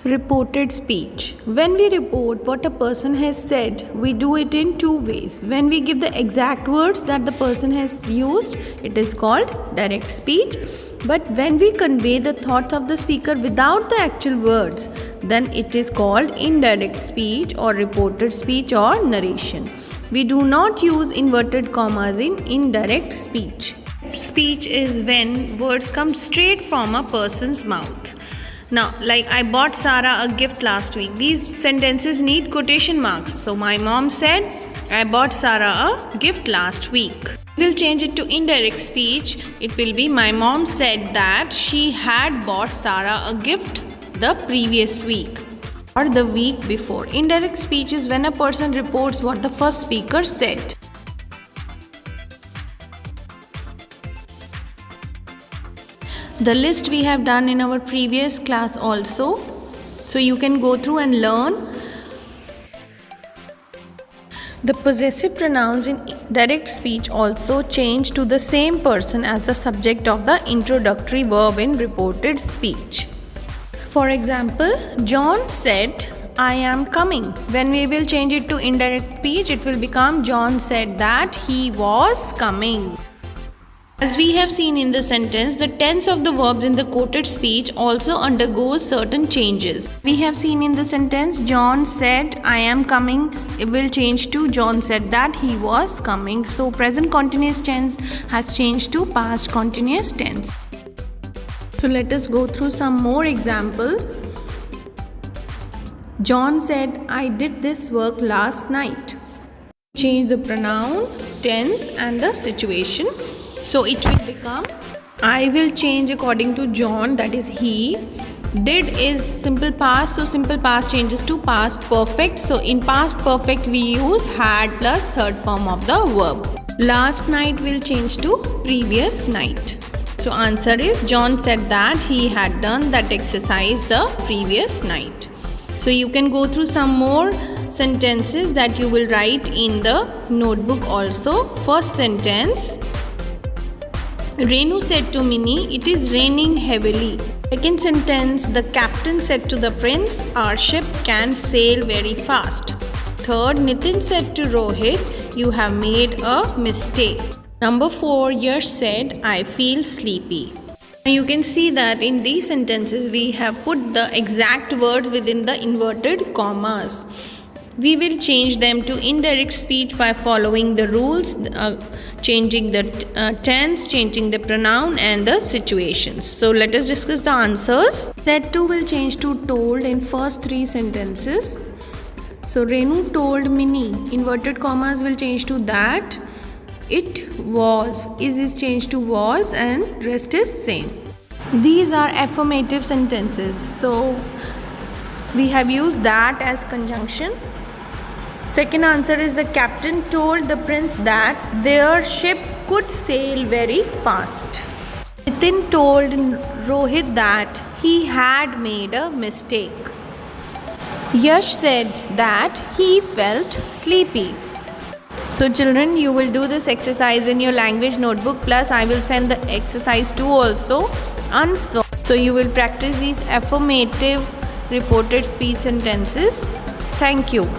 Reported speech. When we report what a person has said, we do it in two ways. When we give the exact words that the person has used, it is called direct speech. But when we convey the thoughts of the speaker without the actual words, then it is called indirect speech or reported speech or narration. We do not use inverted commas in indirect speech. Speech is when words come straight from a person's mouth. Now, like I bought Sarah a gift last week. These sentences need quotation marks. So my mom said, I bought Sarah a gift last week. We'll change it to indirect speech. It will be my mom said that she had bought Sarah a gift the previous week or the week before. Indirect speech is when a person reports what the first speaker said. The list we have done in our previous class also, so you can go through and learn. The possessive pronouns in direct speech also change to the same person as the subject of the introductory verb in reported speech. For example, John said, I am coming. When we will change it to indirect speech, it will become John said that he was coming. As we have seen in the sentence, the tense of the verbs in the quoted speech also undergoes certain changes. We have seen in the sentence, John said, I am coming. It will change to John said that he was coming. So present continuous tense has changed to past continuous tense. So let us go through some more examples. John said, I did this work last night. Change the pronoun, tense and the situation. So it will become, I will change according to John, that is he. Did is simple past, so simple past changes to past perfect. So in past perfect we use had plus third form of the verb. Last night will change to previous night. So answer is John said that he had done that exercise the previous night. So you can go through some more sentences that you will write in the notebook also. First sentence, Renu said to Minnie, it is raining heavily. Second sentence, the captain said to the prince, our ship can sail very fast. Third, Nitin said to Rohit, you have made a mistake. Number 4, Yash said, I feel sleepy. You can see that in these sentences we have put the exact words within the inverted commas. We will change them to indirect speech by following the rules, changing the tense, changing the pronoun and the situations. So let us discuss the answers. That 2 will change to told in first 3 sentences. So Renu told Minnie. Inverted commas will change to that. It was. Is changed to was and rest is same. These are affirmative sentences. So we have used that as conjunction. Second answer is the captain told the prince that their ship could sail very fast. Nitin told Rohit that he had made a mistake. Yash said that he felt sleepy. So children, you will do this exercise in your language notebook, plus I will send the exercise 2 also unsolved. So you will practice these affirmative reported speech sentences. Thank you.